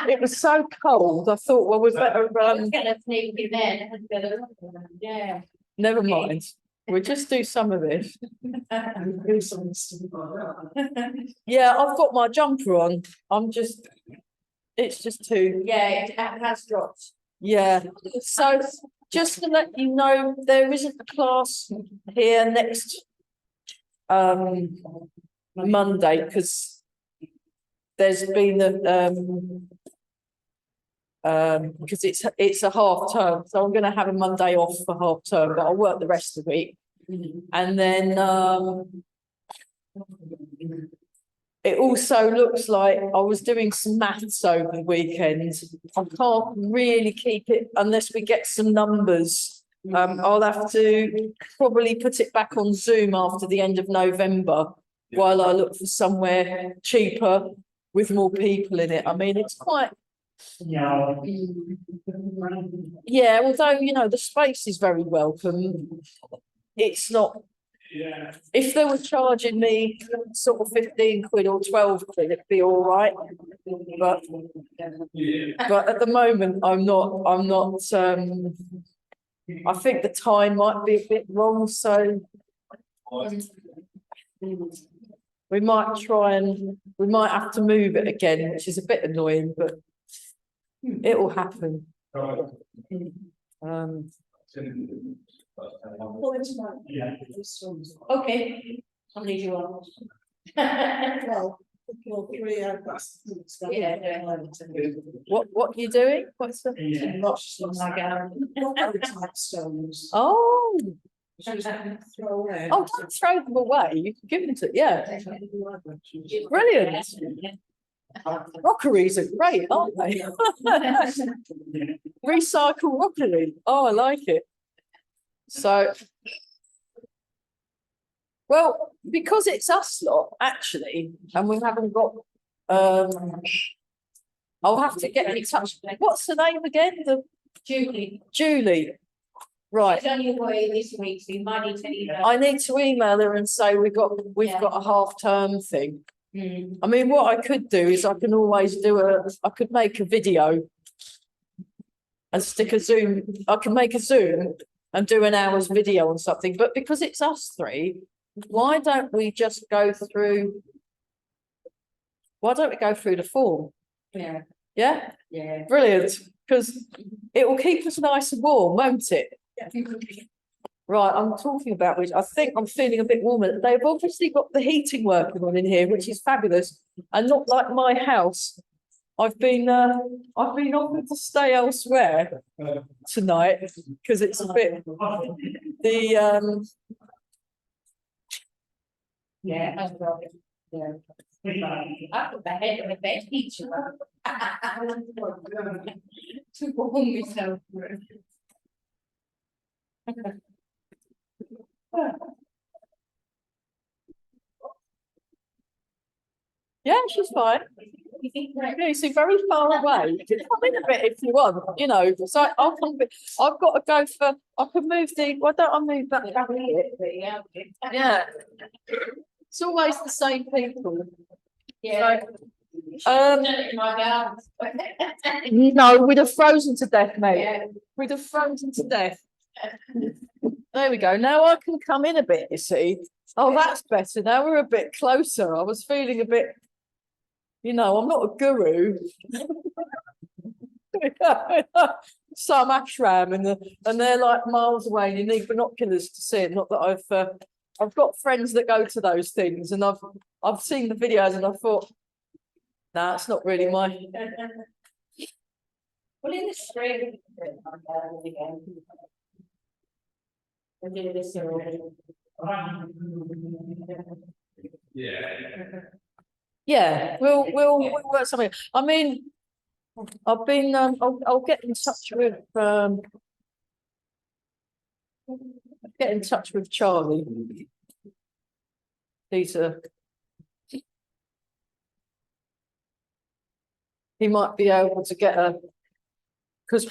It was so cold. I thought, well, we better sneak in there. Yeah. never mind. We'll just do some of this. Yeah, I've got my jumper on. It's just too. Yeah, it has dropped. Yeah. So just to let you know, there isn't a class here next Monday because there's been because it's a half term, so I'm going to have a Monday off for half term, but I'll work the rest of the week. And then it also looks like I was doing some maths over the weekend. I can't really keep it unless we get some numbers. I'll have to probably put it back on Zoom after the end of November while I look for somewhere cheaper with more people in it. I mean, it's quite. Yeah, although, you know, the space is very welcome. It's not. Yeah. If they were charging me sort of 15 quid or 12 quid, it'd be all right. But at the moment, I'm not. I think the time might be a bit wrong, so we might have to move it again, which is a bit annoying, but it will happen. Okay. How many do you want? Well, 3 yeah. What are you doing? What's the Oh. Oh, don't throw them away. You can give them to Brilliant. Rockeries are great, aren't they? Recycle rockery. Oh, I like it. So, well, because it's us lot, actually, and we haven't got, I'll have to get in touch. What's the name again? Julie. Julie. Right. She's only away this week, so you might need to email. I need to email her and say we've got a half-term thing. I mean, what I could do is I could make a video and stick a Zoom. I can make a Zoom and do an hour's video on something, but because it's us three, why don't we go through the form? Yeah. Yeah? Yeah. Brilliant. Because it will keep us nice and warm, won't it? Yeah. Right, I'm talking about which I think I'm feeling a bit warmer. They've obviously got the heating working on in here, which is fabulous, and not like my house. I've been offered to stay elsewhere tonight because it's a bit Yeah, I put the head of the bed heater to warm myself. Yeah, she's fine. Yeah, she's very far away. You can come in a bit if you want, you know. So I'll come. I've got to go for. I can move the. Why don't I move that back a bit? Yeah. It's always the same people. Yeah. So, no, we'd have frozen to death, mate. Yeah. We'd have frozen to death. There we go. Now I can come in a bit, you see. Oh, that's better. Now we're a bit closer. I was feeling a bit, you know, I'm not a guru. Some ashram and they're like miles away and you need binoculars to see it. Not that I've got friends that go to those things and I've seen the videos and I thought, no, it's not really my. Well, in the spring, we'll do this already. Yeah, we'll work something. I mean, I've been I'll get in touch with Charlie. He might be able to get because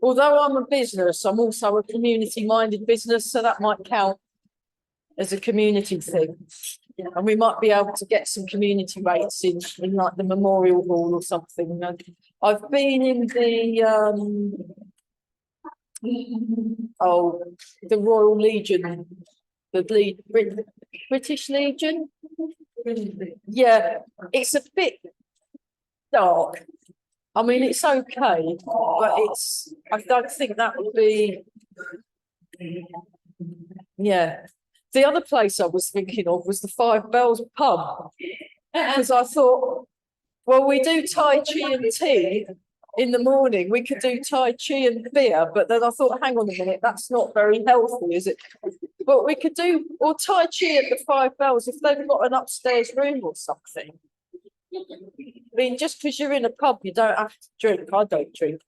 although I'm a business, I'm also a community-minded business, so that might count as a community thing. And we might be able to get some community rates in like the Memorial Hall or something. And I've been in the the Royal Legion, British Legion. Yeah, it's a bit dark. I mean, it's okay, but I don't think that would be, yeah. The other place I was thinking of was the Five Bells pub, because I thought, well, we do Tai Chi and tea in the morning. We could do Tai Chi and beer, but then I thought, hang on a minute, that's not very healthy, is it? But we could do, or Tai Chi at the Five Bells if they've got an upstairs room or something. I mean, just because you're in a pub, you don't have to drink. I don't drink.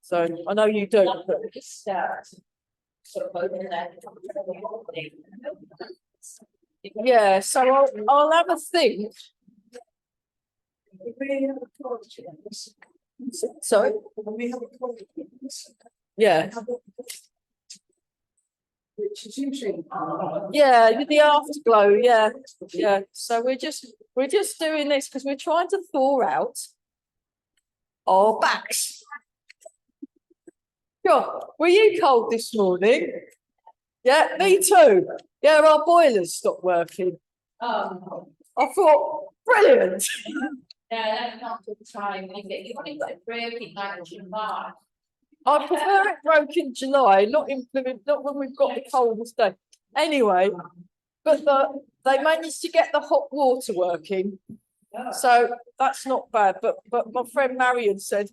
So I know you don't. But... yeah, so I'll have a think. Sorry? Yeah. Yeah, the afterglow, yeah. Yeah. So we're just doing this because we're trying to thaw out our backs. Sure. Were you cold this morning? Yeah, me too. Yeah, our boilers stopped working. Oh. I thought, brilliant. Yeah, that's not the time. You want it like breaking like July. I prefer it broke in July, not when we've got the coldest day. Anyway, but they managed to get the hot water working, so that's not bad. But my friend Marion said,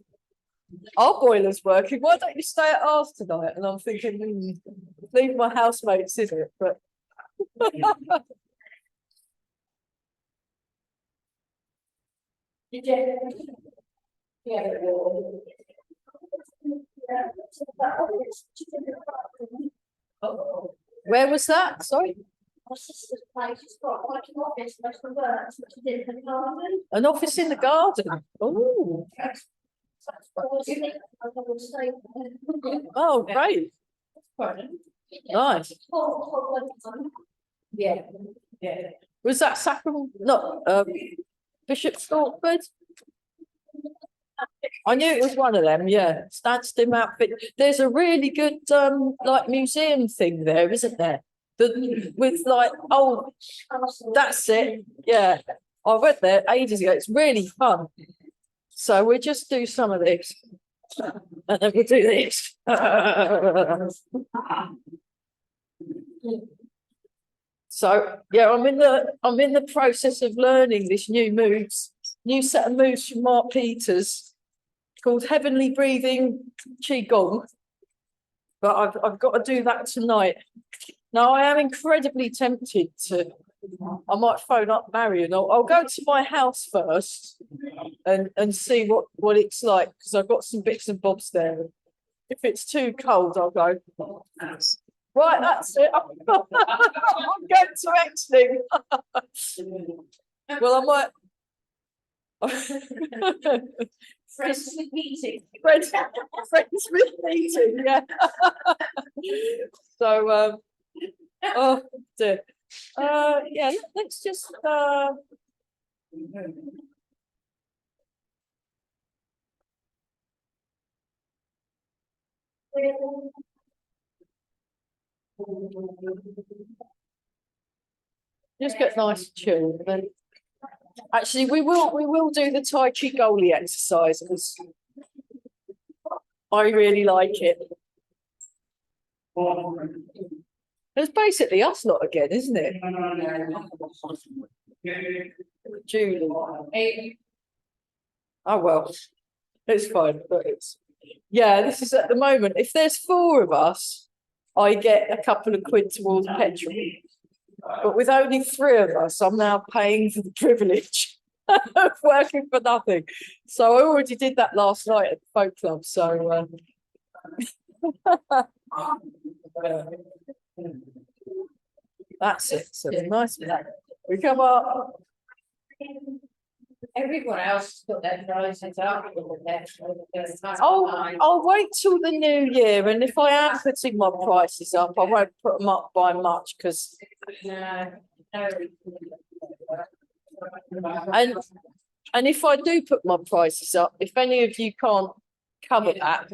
our boiler's working. Why don't you stay at ours tonight? And I'm thinking, leave my housemates in it. But Yeah. where was that? Sorry, My sister's place has got like an office, most of the work, which is in the garden. an office in the garden. Oh, oh, great, nice. Yeah, yeah. Was that Sacrum? Not Bishop Stortford? I knew it was one of them, yeah. Stadstim outfit. There's a really good like museum thing there, isn't there? With like, oh, that's it. Yeah. I went there ages ago. It's really fun. So we'll just do some of this. And then we'll do this. So yeah, I'm in the process of learning this new set of moves from Mark Peters called Heavenly Breathing Qigong. But I've got to do that tonight. Now I am incredibly tempted to. I might phone up Marion. I'll go to my house first and see what it's like, because I've got some bits and bobs there. If it's too cold, I'll go. Right, that's it. I'm going to actually. Well, I might. Friends with meeting. Friends with meeting, yeah. So, oh dear. Yeah, let's just. Just get nice and chill. And then, actually, we will do the Tai Chi goalie exercise because I really like it. It's basically us lot again, isn't it? Julie. Oh well, it's fine, but yeah, this is at the moment. If there's 4 of us, I get a couple of quid towards petrol. But with only 3 of us, I'm now paying for the privilege of working for nothing. So I already did that last night at the folk club. So that's it. So nice. We come up. Everyone else got their prices up. I'll wait till the new year, and if I am putting my prices up, I won't put them up by much because And if I do put my prices up, if any of you can't cover that,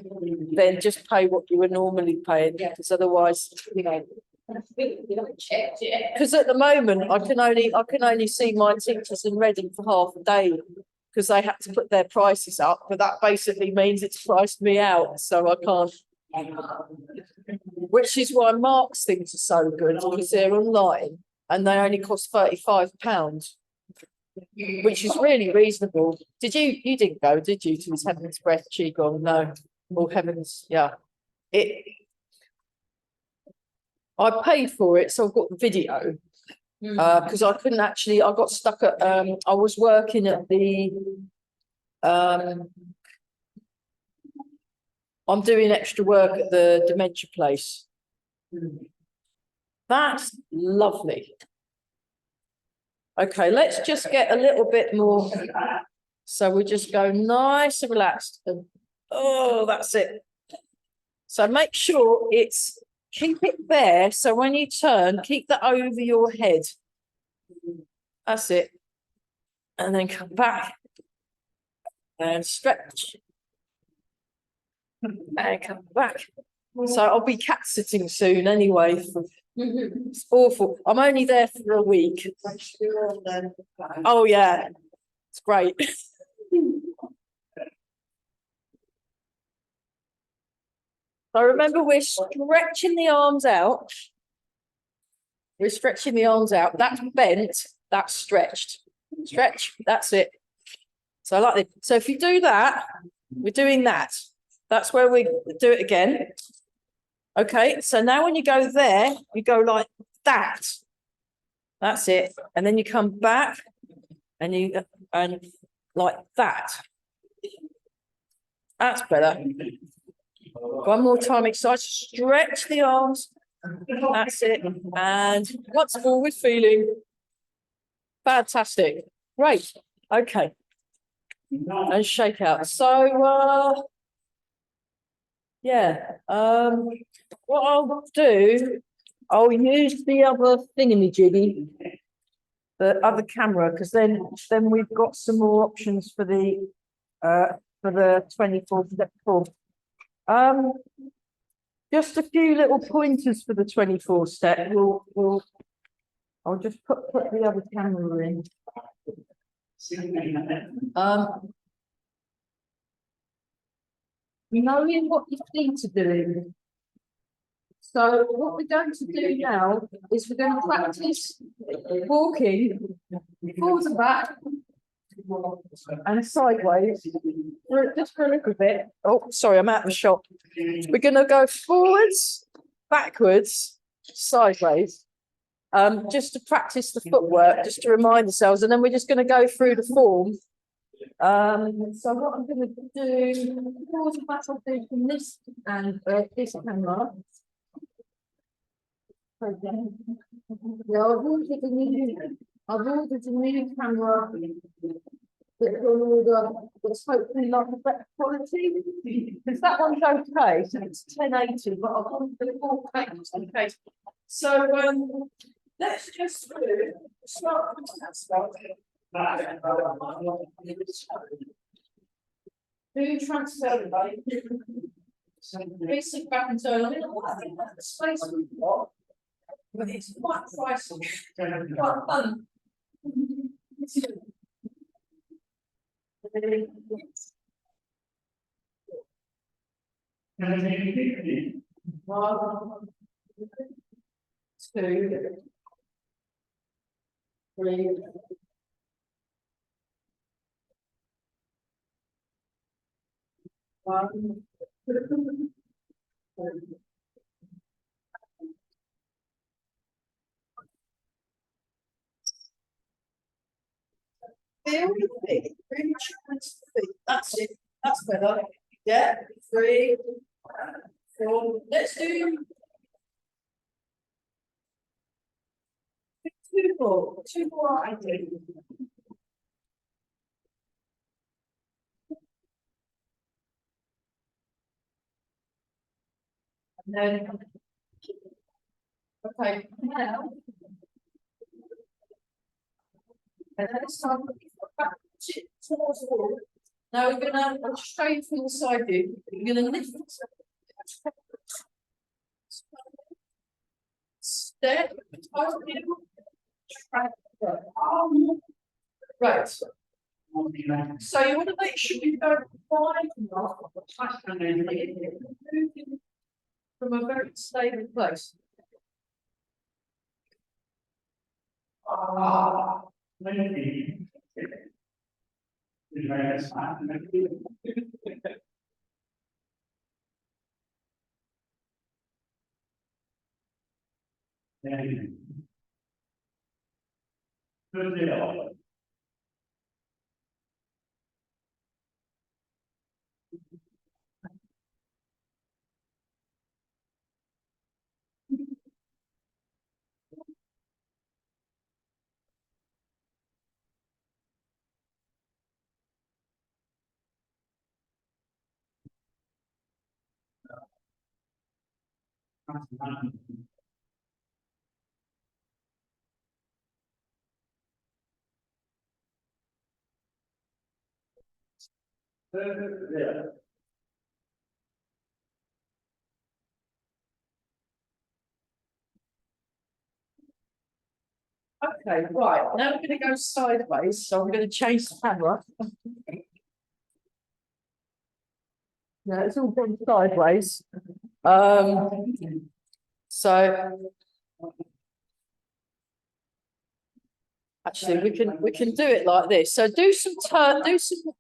then just pay what you were normally paying, because otherwise, you know. Because at the moment, I can only see my teachers in Reading for half a day because they had to put their prices up, but that basically means it's priced me out, so I can't. Which is why Mark's things are so good, because they're online and they only cost £35, which is really reasonable. You didn't go, did you, to his Heaven's Breath Chi Chuan? No, or Heaven's, yeah. I paid for it, so I've got the video. Because I couldn't actually, I got stuck at, I was working at the, I'm doing extra work at the dementia place. That's lovely. Okay, let's just get a little bit more. So we just go nice and relaxed. And, oh, that's it. So make sure keep it there. So when you turn, keep that over your head. That's it. And then come back and stretch. And come back. So I'll be cat sitting soon anyway. It's awful. I'm only there for a week. Oh yeah, it's great. So remember, we're stretching the arms out. We're stretching the arms out. That's bent. That's stretched. Stretch. That's it. So I like it. So if you do that, we're doing that. That's where we do it again. Okay. So now when you go there, you go like that. That's it. And then you come back and like that. That's better. One more time, excited. Stretch the arms. That's it. And once more with feeling. Fantastic. Great. Okay. And shake out. So yeah. What I'll do, I'll use the other thingamajiggy, the other camera, because then we've got some more options for the 24 step 4. Just a few little pointers for the 24 step. I'll just put the other camera in. Knowing what your feet are doing. So what we're going to do now is we're going to practice walking forward and back and sideways, just for a little bit. Oh, sorry, I'm out of the shot. We're going to go forwards, backwards, sideways, just to practice the footwork, just to remind ourselves, and then we're just going to go through the form. So what I'm going to do, forwards and back, I'll do from this and this camera. Yeah, I've ordered a new camera that's hopefully like a better quality. Because that one's okay, so it's 1080, but I've ordered the 4K just in case. So let's just start with that stuff. Do transfer, right? Basic back and turn. I think that's the space we've got. But it's quite pricey. Quite fun. One, 2, 3. One. Feel your feet, really challenge the feet. That's it. That's better. Yeah. 3, 4. Let's do 2 more. 2 more. I do. And then, okay. Now, And then it's time back towards the wall. Now we're gonna straight from the side view. We're gonna lift. Step. Right. So you want to make sure you go wide enough from a very stable place. Maybe. Good deal. Yeah. Okay, right, now we're gonna go sideways, so I'm gonna change the camera. Yeah, it's all gone sideways. So. Actually, we can do it like this. So do some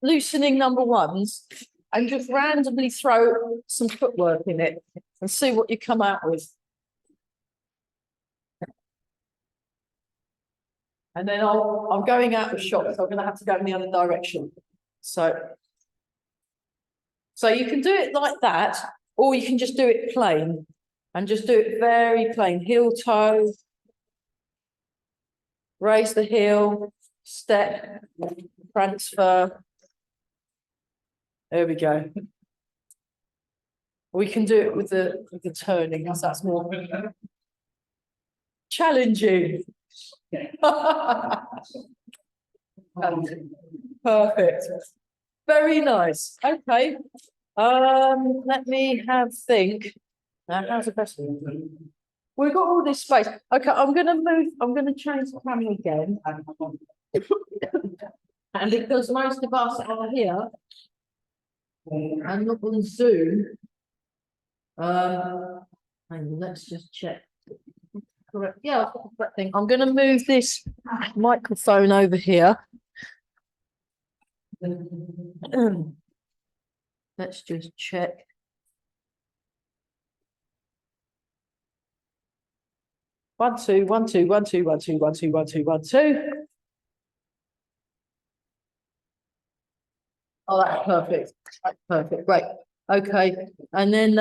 loosening number ones and just randomly throw some footwork in it and see what you come out with. And then I'm going out of shot, so I'm gonna have to go in the other direction. So you can do it like that, or you can just do it plain and just do it very plain, heel toe. Raise the heel, step, transfer. There we go. We can do it with the turning, because that's more challenging. Perfect. Very nice. Okay. Let me have think. Now, how's the best? We've got all this space. Okay, I'm gonna change the camera again. And because most of us are here, I'm not on Zoom. And let's just check. Correct. Yeah, I've got the correct thing. I'm gonna move this microphone over here. Let's just check. One, two, one, two, one, two, one, two, one, two, one, two, one, two. Oh, that's perfect. That's perfect. Great. Okay. And then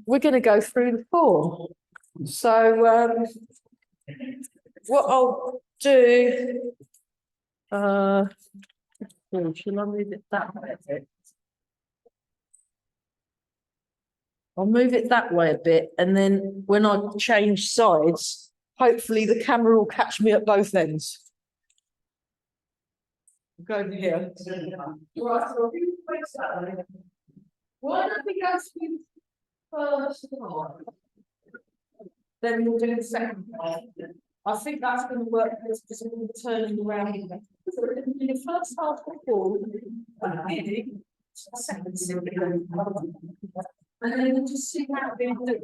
we're going to go through the form. So what I'll do, shall I move it that way a bit? I'll move it that way a bit, and then when I change sides, hopefully the camera will catch me at both ends. Go over here. Right, so who plays that way? Why don't we go through first part? Then we'll do the second part. I think that's going to work because we're turning around. So we're going to do the first half of the ball, second simple, and then we'll just see how we're going to do it.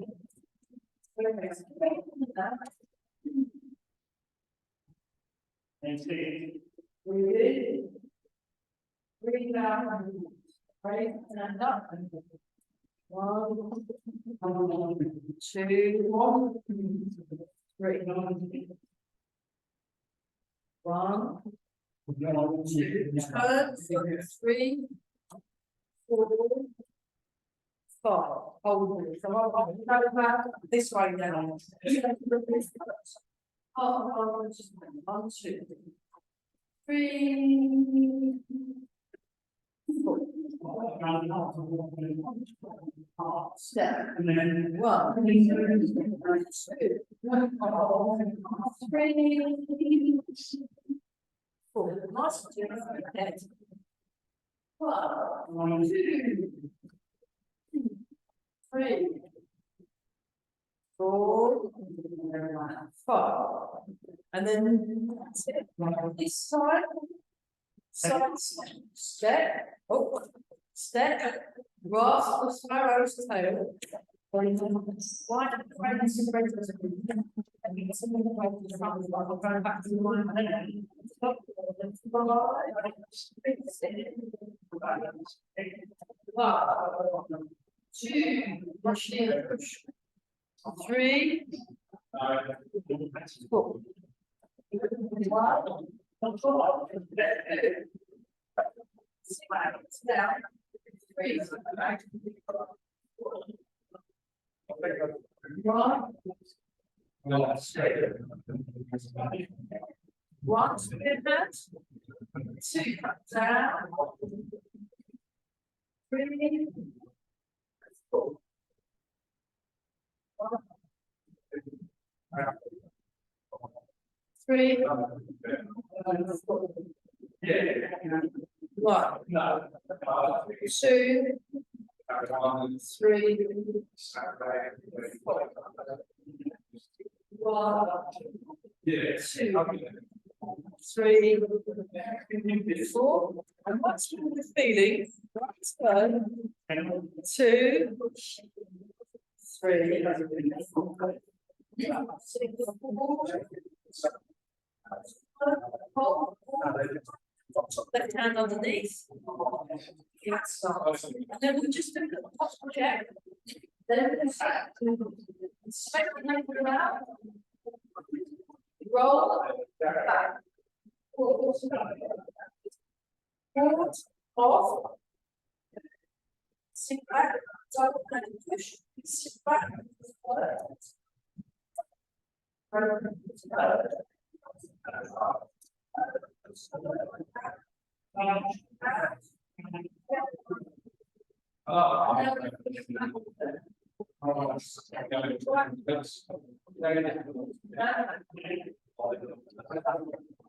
Breathe out, right, and up. 1, 2, 1, 3. 1, 2, turn, 3, 4, 5. Hold it. So I'll go back this way now. 1, 2, 3, 4. Step. 1, 2, 3, Cool. Nice to do it. 1, 2, 3, 4, 5. And then that's it. This side. Side step. Oh, step. Grasp the sparrow's tail. Right, friends, going back to the line. 1, 2, push in, push. 3, 4. 1, 3, 1, spin that. 2, cut down. 3, 4. 3, 4. 1, 2, 3, 4. 1, 2, 3, 4. And what's the feeling? Right turn. 2, 3, 4. 6, left hand underneath. Yes. And then we'll just do a posture check. Then we'll straight the leg around. Roll back. Forward, off. Sit back, double and push. Sit back.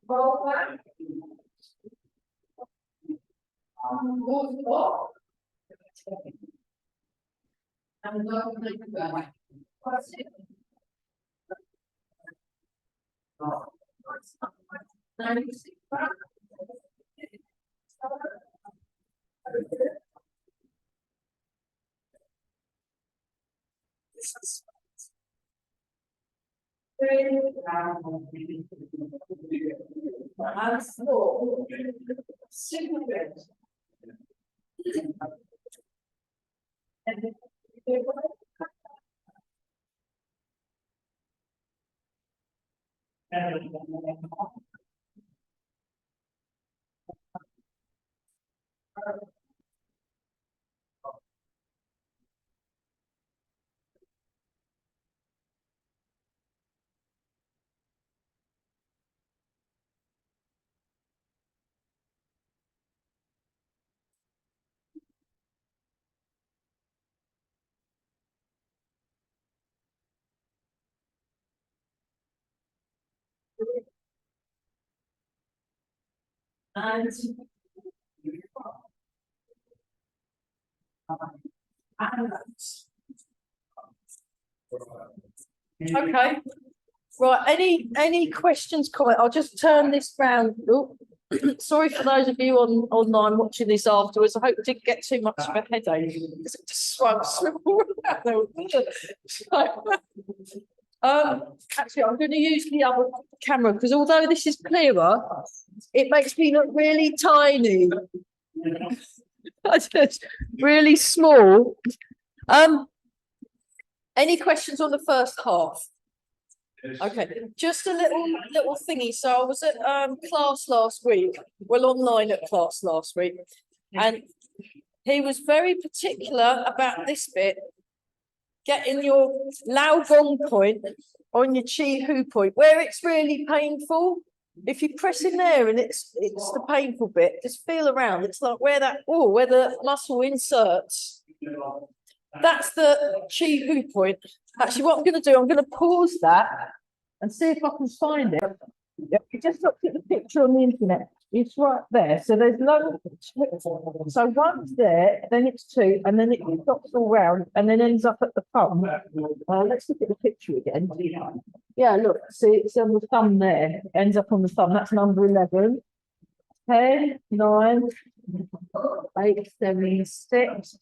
Roll back. Move off. And go back. That's it. Now you sit back. And slow. Super good. And okay. Right, any questions, comment? I'll just turn this round. Oh, sorry for those of you online watching this afterwards. I hope it didn't get too much of a headache because it just swung around. Actually, I'm going to use the other camera because although this is clearer, it makes me look really tiny. Just really small. Any questions on the first half? Okay, just a little thingy. So I was at class last week, well online at class last week, and he was very particular about this bit, getting your lao gong point on your chi hu point, where it's really painful. If you press in there and it's the painful bit, just feel around. It's like where the muscle inserts. That's the chi hu point. Actually, what I'm going to do, I'm going to pause that and see if I can find it. You just looked at the picture on the internet. It's right there. So there's no, so one's there, then it's two, and then it stops all round and then ends up at the thumb. Let's look at the picture again. Yeah, look, see, it's on the thumb there, ends up on the thumb. That's number 11. 10, 9, 8, 7, 6.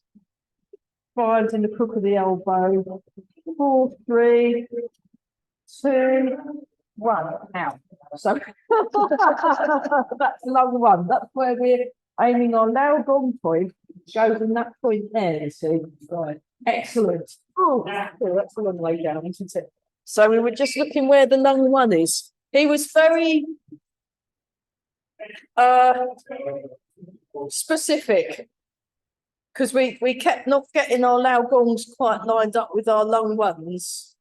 5's in the crook of the elbow. 4, 3, 2, 1. Out. So that's another one. That's where we're aiming our loud gong point. Goes in that point there, you see. Right. Excellent. Oh, that's a long way down, isn't it? So we were just looking where the lung one is. He was very specific, because we kept not getting our loud gongs quite lined up with our lung ones.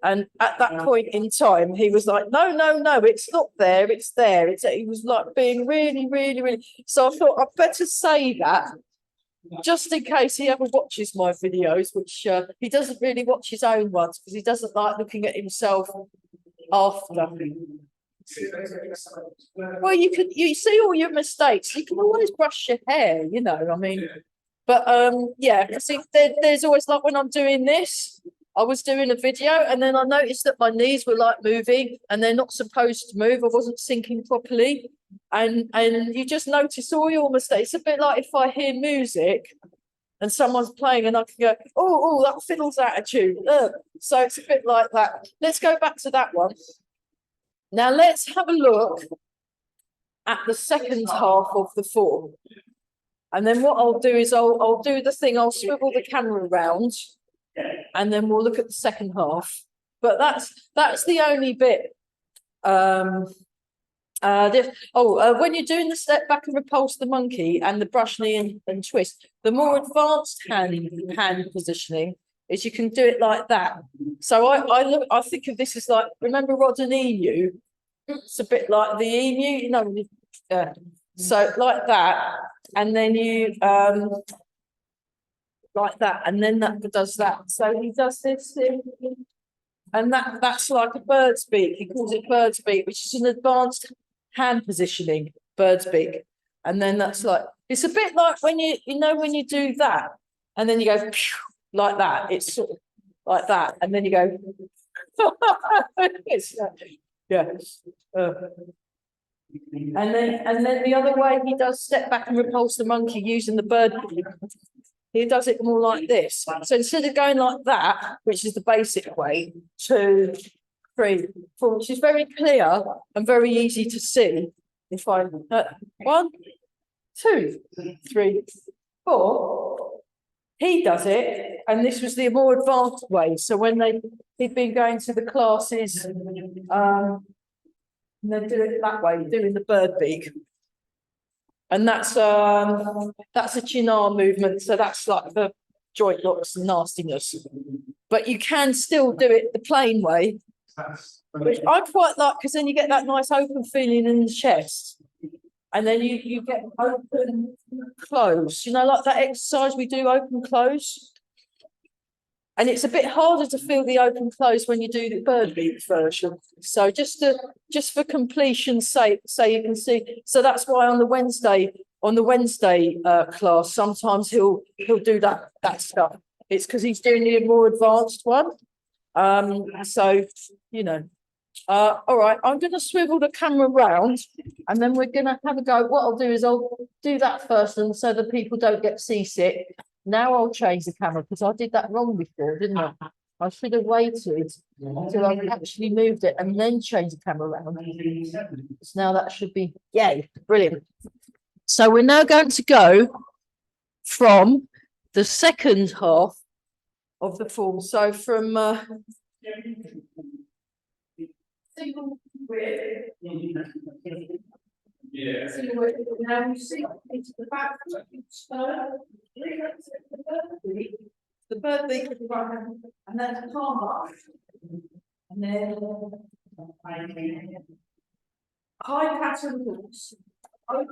And at that point in time, he was like, no, no, no, it's not there, it's there. He was like being really, really, really. So I thought I'd better say that, just in case he ever watches my videos, which he doesn't really watch his own ones because he doesn't like looking at himself after. Well, you see all your mistakes. You can always brush your hair, you know, I mean. But yeah, see, there's always like when I'm doing this, I was doing a video and then I noticed that my knees were like moving and they're not supposed to move. I wasn't syncing properly. And you just notice all your mistakes. It's a bit like if I hear music and someone's playing and I can go, oh, that fiddle's out of tune. So it's a bit like that. Let's go back to that one. Now let's have a look at the second half of the form. And then what I'll do is I'll do the thing, I'll swivel the camera around and then we'll look at the second half. But that's the only bit. When you're doing the step back and repulse the monkey and the brush knee and twist, the more advanced hand positioning is you can do it like that. So I think of this as like, remember Rod and Emu? It's a bit like the emu, you know. So like that, and then you like that, and then that does that. So he does this thing, and that's like a bird's beak. He calls it bird's beak, which is an advanced hand positioning, bird's beak. And then that's like, it's a bit like when you know when you do that, and then you go like that. It's sort of like that, and then you go. Yeah. And then the other way he does step back and repulse the monkey using the bird beak. He does it more like this. So instead of going like that, which is the basic way, 2, 3, 4, which is very clear and very easy to see. If I 1, 2, 3, 4. He does it, and this was the more advanced way. So when he'd been going to the classes, and they do it that way, doing the bird beak. And that's a chin arm movement. So that's like the joint locks and nastiness. But you can still do it the plain way, which I quite like because then you get that nice open feeling in the chest. And then you get open, close, you know, like that exercise we do, open, close. And it's a bit harder to feel the open, close when you do the bird beak version. So just for completion's sake, so you can see. So that's why on the Wednesday class, sometimes he'll do that stuff. It's because he's doing the more advanced one. So, you know. All right, I'm going to swivel the camera round and then we're going to have a go. What I'll do is I'll do that first, and so that people don't get seasick. Now I'll change the camera because I did that wrong before, didn't I? I should have waited until I actually moved it and then changed the camera around. So now that should be, yay, brilliant. So we're now going to go from the second half of the form. So from single width. Yeah. Single width. Now you see into the back. The bird beak at the right hand, and then the palm up. And then high pattern hooks. Open.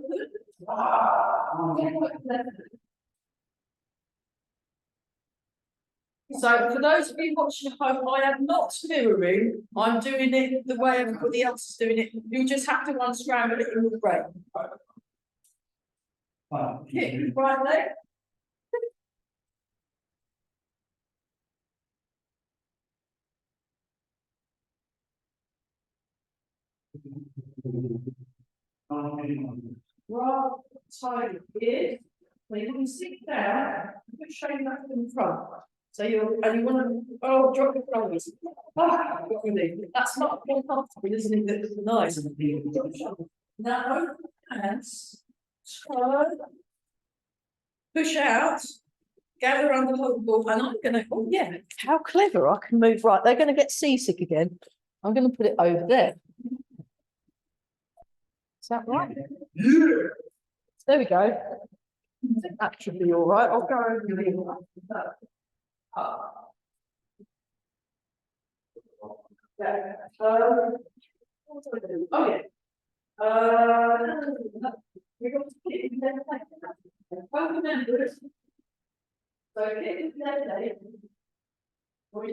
So for those of you watching at home, I am not mirroring, I'm doing it the way everybody else is doing it. You just have to unscramble it in the brain. Kick right leg. Right side here. So you can sit down, put shame back in front. So you want to, drop your shoulders. That's not uncomfortable, isn't it? That's nice. Now open hands, turn, push out, gather around the whole ball, and I'm gonna, oh yeah, how clever, I can move right. They're gonna get seasick again. I'm gonna put it over there. Is that right? Yeah. There we go. I think that should be all right. I'll go over here. Yeah. Oh yeah. We got to keep it there. Both members. So keep it there. We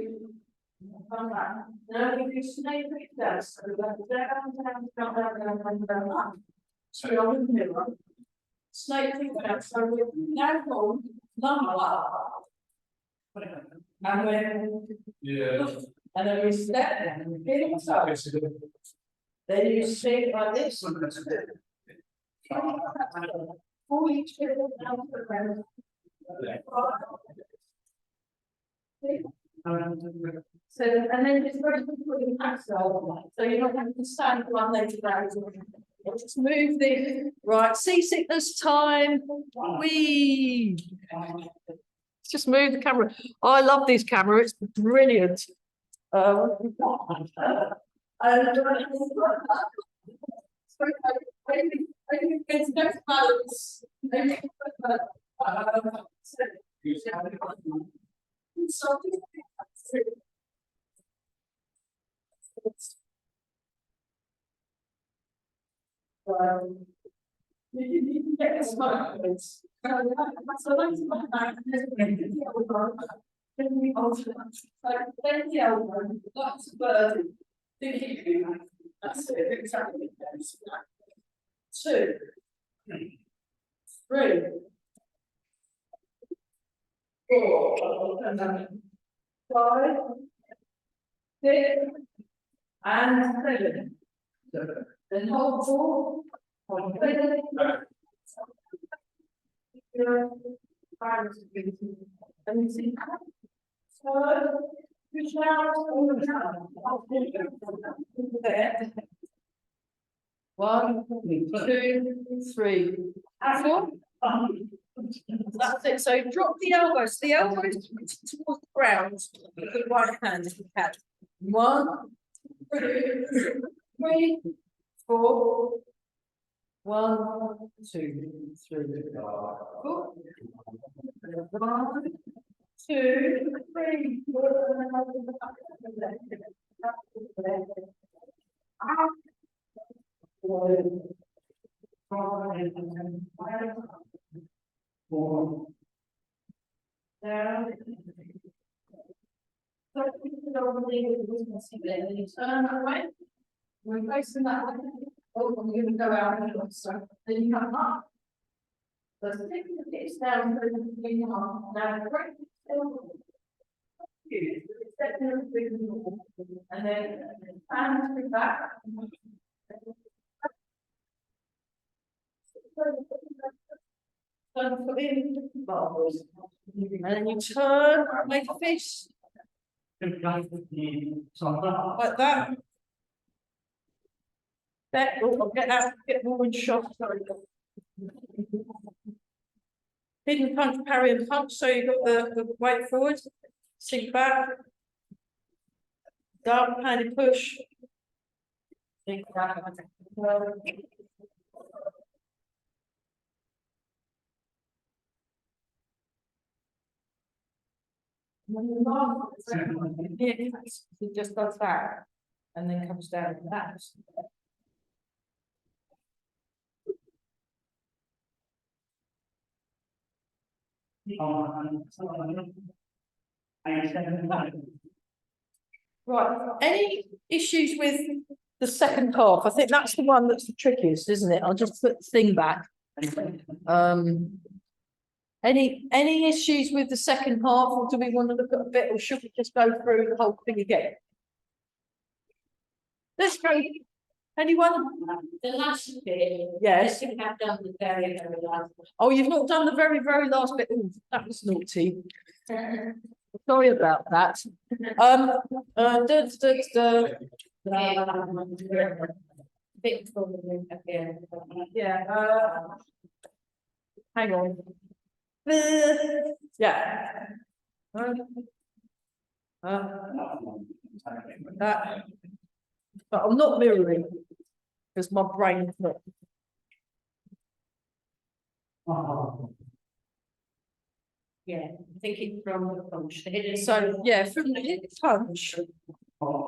come back. Now we do snake down. So we go down, up. So we're on the mirror. Snake down. So we now hold number up. And then and then we step down. Feel it up. Then you sing like this. Pull each finger down to the ground. So, and then just very quickly axle. So you're not having to stand one leg down. Just move the right. Seasickness time. Wee. Just move the camera. I love this camera. It's brilliant. It's next balance. You can get the smokers. So that's my back. Then we alter that. So then the elbow, that's the burden. That's it, exactly. Two, three, four, and then 5, 6, and 7. Then hold 4, hold 3, and you see. So, push out all the time. There. 1, 2, 3, 4. That's it. So drop the elbows. The elbows towards the ground with the right hand if you can. 1, 2, 3, 4. 1, 2, 3, 4. 1, 2, 3, 4. Down. So you can over the you turn that way. We're facing that way. Oh, we're going to go out and look. So then you come up. So stick the hips down so you can now break and then hands to back. Turn foot in, bubbles. And then you turn, make a fish. Like that. That will get more in shot. Sorry. Hidden punch, parry and punch. So you've got the weight forward, sink back, double handed push. Sink back. He just does that and then comes down to that. Right, any issues with the second half? I think that's the one that's the trickiest, isn't it? I'll just put the thing back. Any issues with the second half, or do we want to look at a bit, or should we just go through the whole thing again? Let's go. Anyone? The last bit. Yes. You have done the very, very last. Oh, you've not done the very, very last bit. Ooh, that was naughty. Sorry about that. Bit for the again. Yeah, hang on. Yeah. That, but I'm not mirroring because my brain's not. Yeah, thinking from the punch, the hidden. So, yeah, from the hip punch,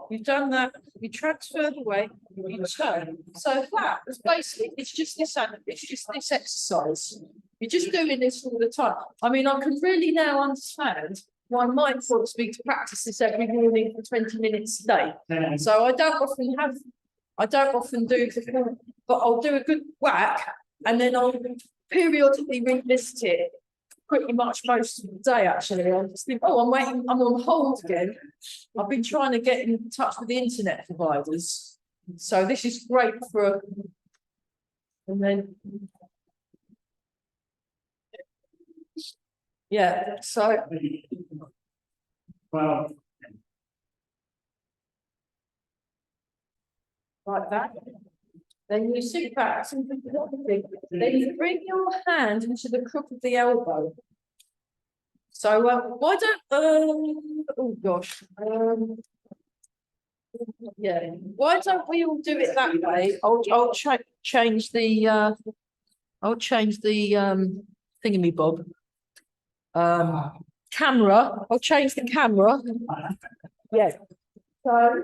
you've done that, you transfer the weight, you turn. So that was basically, it's just this exercise. You're just doing this all the time. I mean, I can really now understand why Mike wants me to practice this every morning for 20 minutes a day. So I don't often do the full, but I'll do a good whack and then I'll periodically revisit it pretty much most of the day, actually. I just think, oh, I'm on hold again. I've been trying to get in touch with the internet providers. So this is great for, and then, yeah, so. Well. Like that. Then you sit back, then you bring your hand into the crook of the elbow. So why don't oh gosh, yeah, why don't we all do it that way? I'll change the thingy bob camera. I'll change the camera. Yeah. So.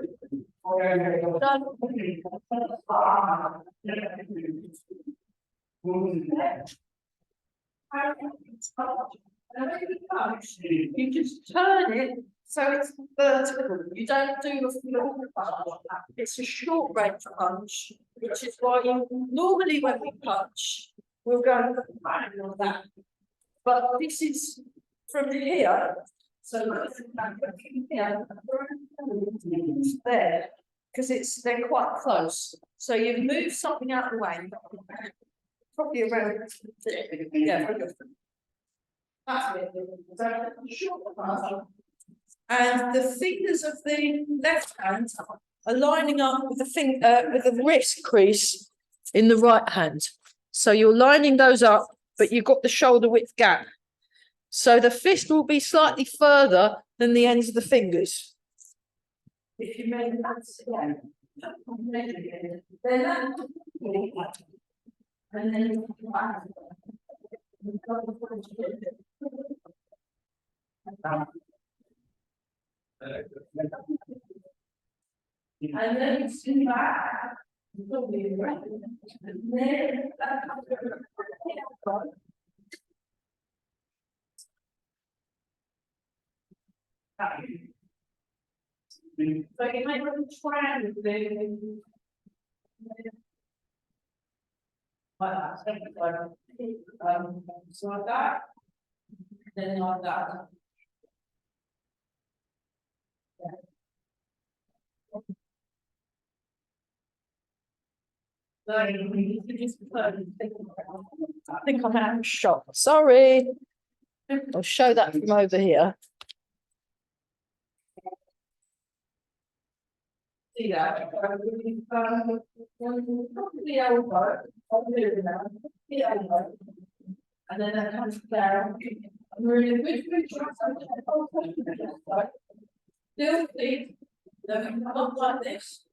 You just turn it so it's vertical. You don't do a full punch. It's a short range punch, which is why normally when we punch, we'll go like that. But this is from here. So here, there, because they're quite close. So you move something out of the way, probably around. Yeah. That's it. So short punch. And the fingers of the left hand are lining up with the wrist crease in the right hand. So you're lining those up, but you've got the shoulder width gap. So the fist will be slightly further than the ends of the fingers. If you measure that again, then that, and then and then it's in back. So you might want to try and do like that. So like that. Then like that. So I think I'm out of shot. Sorry. I'll show that from over here. See that? The elbow, the elbow, and then that comes down. I'm really still please. Come up like this.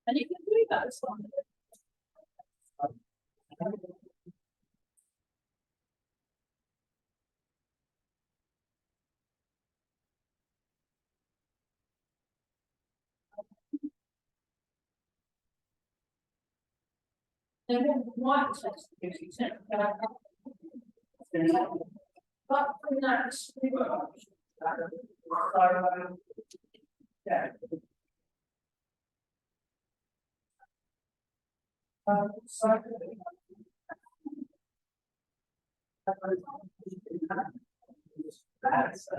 And you can do that as well. Then what might test is but from that, we were. So, yeah. So. That's.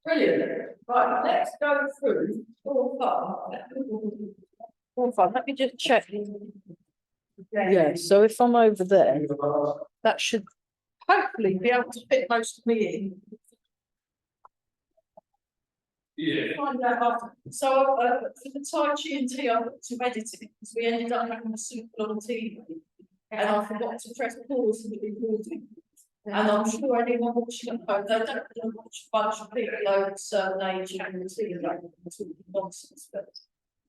Brilliant. Right, let's go through all fun. All fun. Let me just check. Yeah, so if I'm over there, that should hopefully be able to fit most of me in. Yeah. Find out after. So, for the Tai Chi and tea, I got to edit it because we ended up having a super long tea. And I forgot to press pause for the recording. And I'm sure anyone watching at home, they don't really watch a bunch of people over a certain age having a tea and like talking nonsense, but.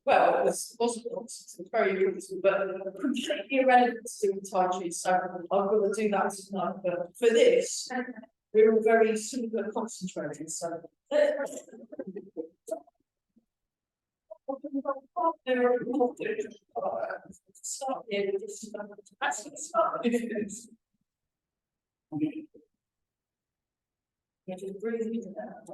Well, it wasn't nonsense, it's very useful, but completely irrelevant to the Tai Chi, so I'm gonna do that tonight, but for this. We're all very super concentrated, so. Start here with this, that's what start with this. Yeah, just breathe into that.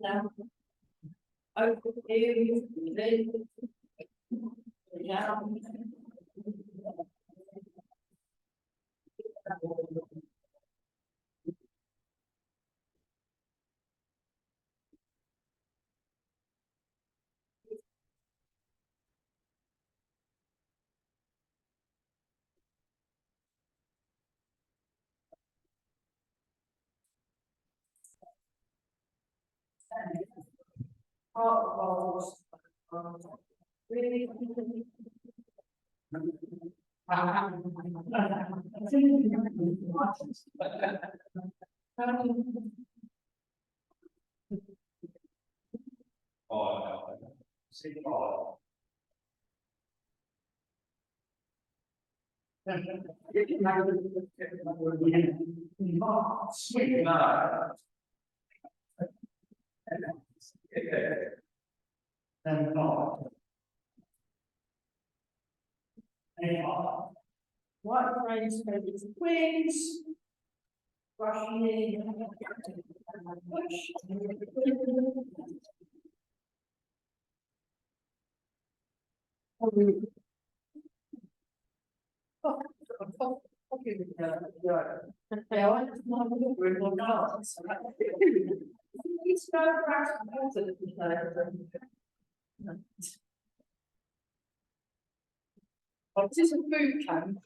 Now. Over here, then. Now. Really. Oh, see, oh. Sweet. And not. White frames, maybe the queens. Rushing in. Oh, this is a food camp.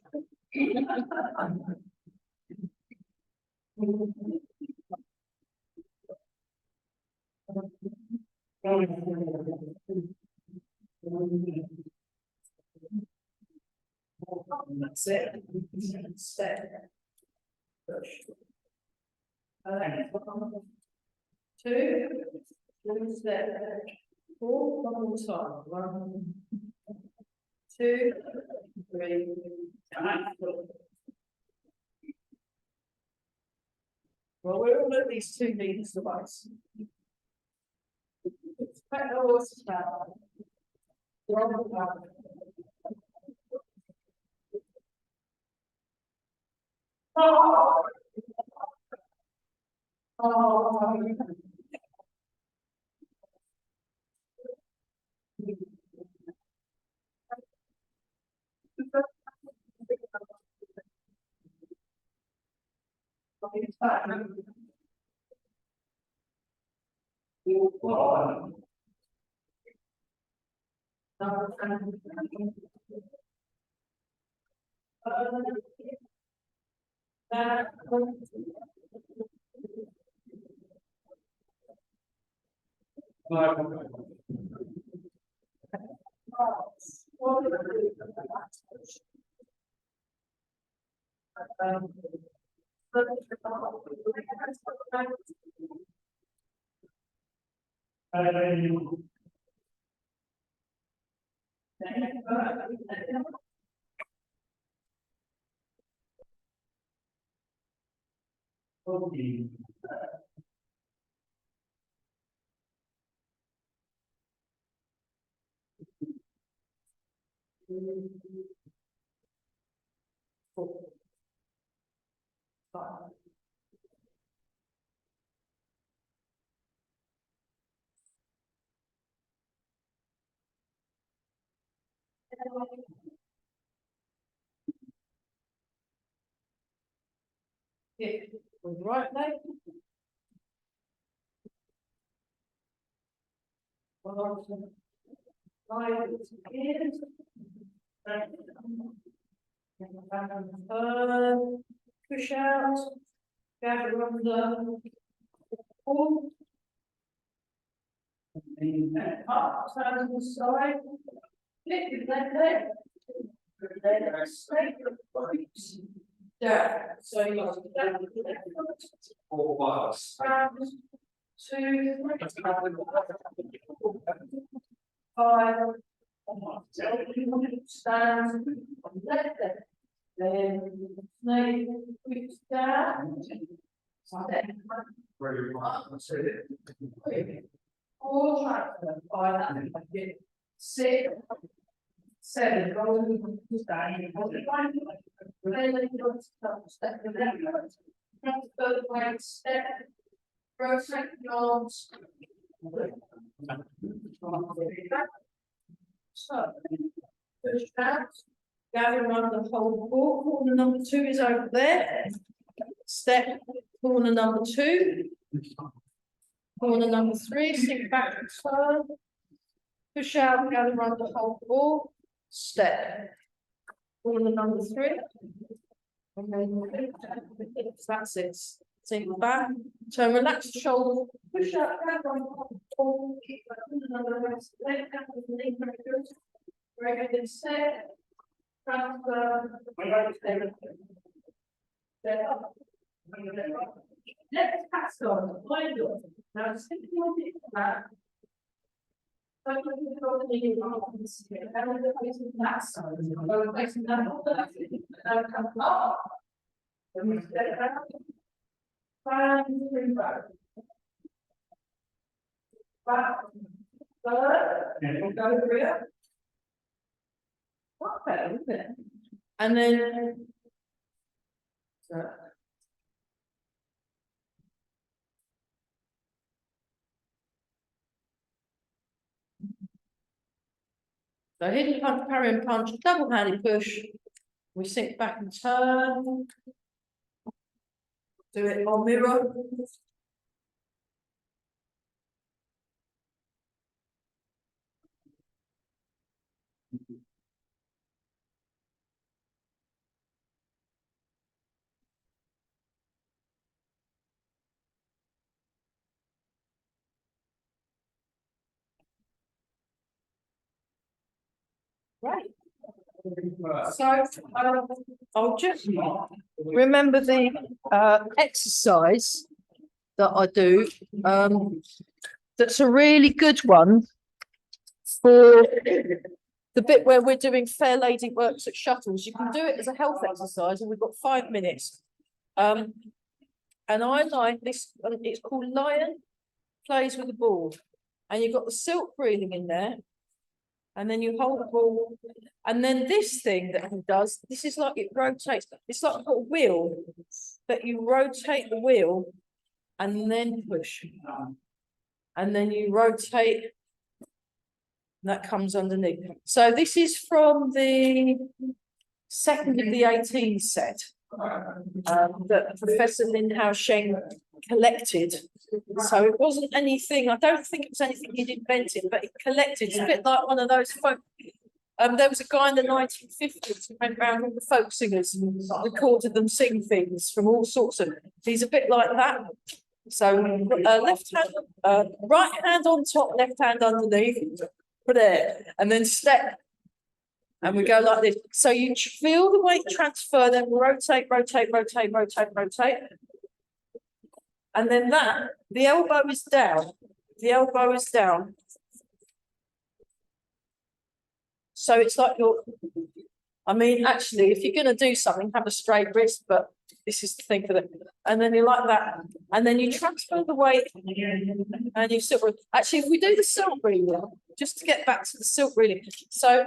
That's it. Step. Push. Two. One step. Four. One more time. One. 2, 3. Well, we're all at least 2 meters away. Expect the horses now. Oh. Oh. Yeah, with right leg. Push out, gather on the pull. Up, stand to the side. Lift your left leg. Then straight your boots. Down, so you got to down with the left foot. 4 bars. Round, 2, 5. Stand on the left leg. Then snake, push down. Step. Very much. 4, transfer, 5, 6, 7, rolling, stand, hold it line. Then you go to step the left foot. Transfer the right step. Rotate the arms. So, push out, gather around the whole ball. Corner number 2 is over there. Step, corner number 2. Corner number 3, sink back and turn. Push out, gather around the whole ball. Step. Corner number 3. And then that's it. Sink back, turn, relax the shoulder. Push out, gather around the whole ball. Keep that corner number rest. Leg down with the knee, very good. Very good, step. Transfer. Step up. Let's pass on. Wind up. Now, simply on it back. So you can control the knee arms here. And then facing that side. So facing that one. Now come up. Then we step back. And bring back. Back. Third. And go rear. Okay, isn't it? And then. So hidden punch, parry and punch, double handed push. We sink back and turn. Do it on mirror. Right. So I'll just remember the exercise that I do. That's a really good one for the bit where we're doing Fair Lady Works at shuttles, you can do it as a health exercise, and we've got 5 minutes. And I like this, it's called Lion Plays with the Ball. And you've got the silk breathing in there. And then you hold the ball. And then this thing that he does, this is like it rotates. It's like a wheel that you rotate the wheel and then push. And then you rotate. And that comes underneath. So this is from the second of the 18 set that Professor Lin Hao Sheng collected. So it wasn't anything, I don't think it was anything he'd invented, but he collected. It's a bit like one of those folk. There was a guy in the 1950s who went around all the folk singers and recorded them sing things from all sorts of. He's a bit like that. So left hand, right hand on top, left hand underneath. Put it, and then step. And we go like this. So you feel the weight transfer, then rotate, rotate, rotate, rotate, rotate. And then that, the elbow is down. The elbow is down. So it's like you're, I mean, actually, if you're going to do something, have a straight wrist, but this is the thing for them. And then you like that. And then you transfer the weight and you sort of, actually, if we do the silk reeling, just to get back to the silk reeling. So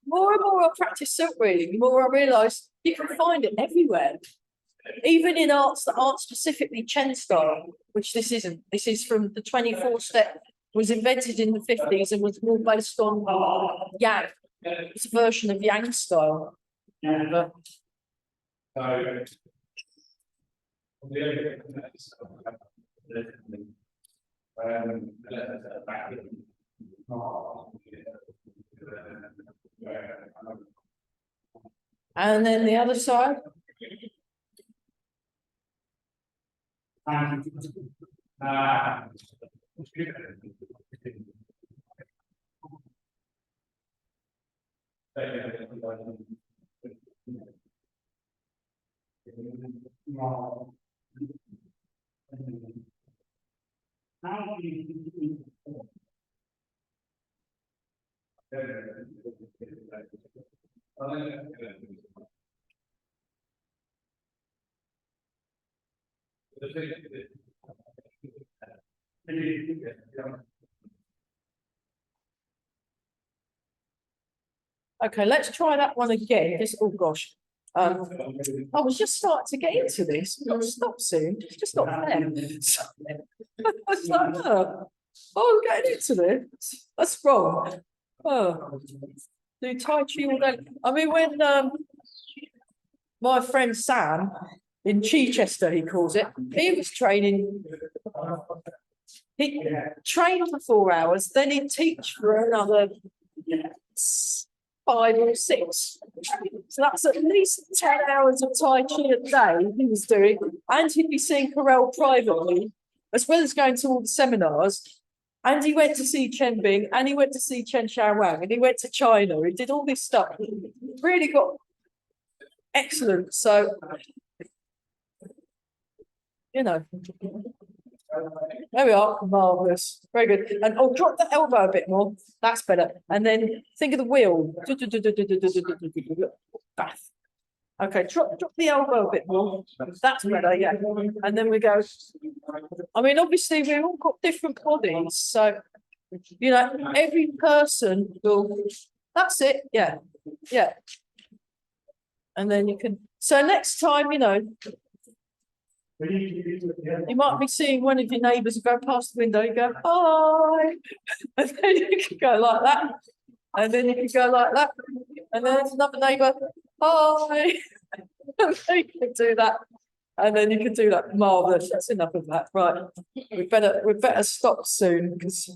more and more I practice silk reeling, the more I realise you can find it everywhere. Even in arts that aren't specifically Chen style, which this isn't. This is from the 24 step, was invented in the 50s and was more based on Yang. It's a version of Yang style. But, and then the other side. Okay, let's try that one again. This, oh gosh. I was just starting to get into this. We've got to stop soon. It's just not fair. So, I was like, oh, I'm getting into this. That's wrong. Oh, do Tai Chi all day. I mean, when my friend Sam in Chichester, he calls it, he was training. He trained for 4 hours, then he'd teach for another 5 or 6. So that's at least 10 hours of Tai Chi a day he was doing. And he'd be seeing Carell privately, as well as going to all the seminars. And he went to see Chen Bing, and he went to see Chen Xiaowang, and he went to China. He did all this stuff. He really got excellent. So, you know. There we are, marvellous, very good. And oh, drop the elbow a bit more, that's better. And then think of the wheel. Okay, drop the elbow a bit more, that's better, yeah. And then we go, I mean, obviously we've all got different bodies, so, you know, every person will, that's it, yeah, yeah. And then you can, so next time, you know, you might be seeing one of your neighbours go past the window, you go, hi, and then you can go like that, and then you can go like that, and then there's another neighbour, hi, and then you can do that, and then you can do that. Marvellous, that's enough of that, right? We better stop soon, because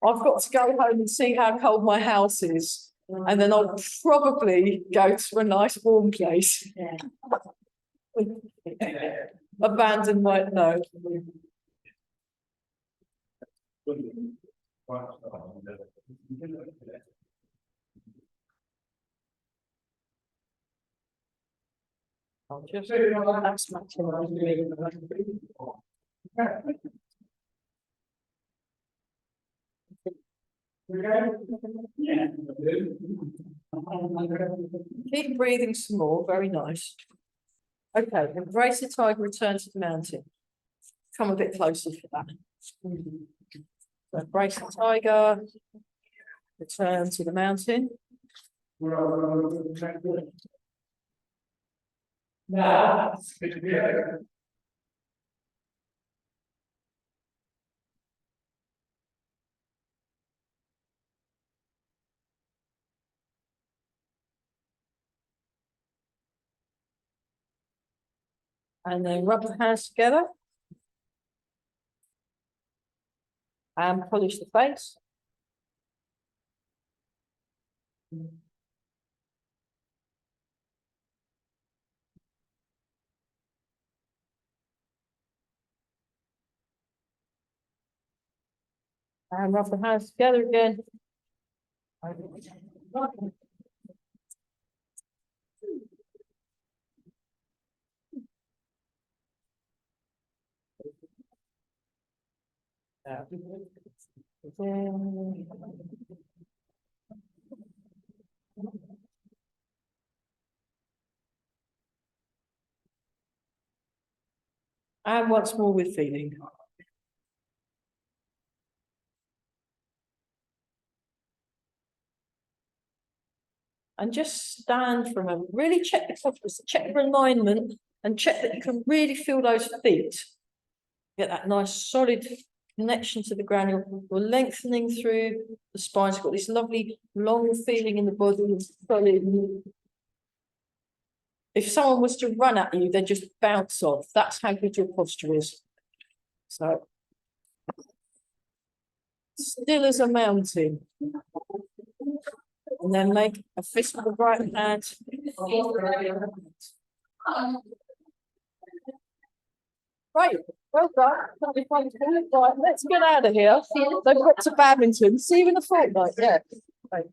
I've got to go home and see how cold my house is, and then I'll probably go to a nice warm place. Abandon my no. I'll just that's much Keep breathing some more, very nice. Okay, embrace the tiger, return to the mountain. Come a bit closer for that. So embrace the tiger, return to the mountain. Now. And then rub the hands together. And polish the face. And rub the hands together again. And once more with feeling. And just stand for a moment, really check the confidence, check for alignment, and check that you can really feel those feet. Get that nice solid connection to the ground. You're lengthening through the spine. It's got this lovely long feeling in the body. Solid. If someone was to run at you, they'd just bounce off. That's how good your posture is. So, still as a mountain. And then make a fist with the right hand. Right, well done. Right, let's get out of here. They've got to badminton. See you in a fortnight. Yeah. Right.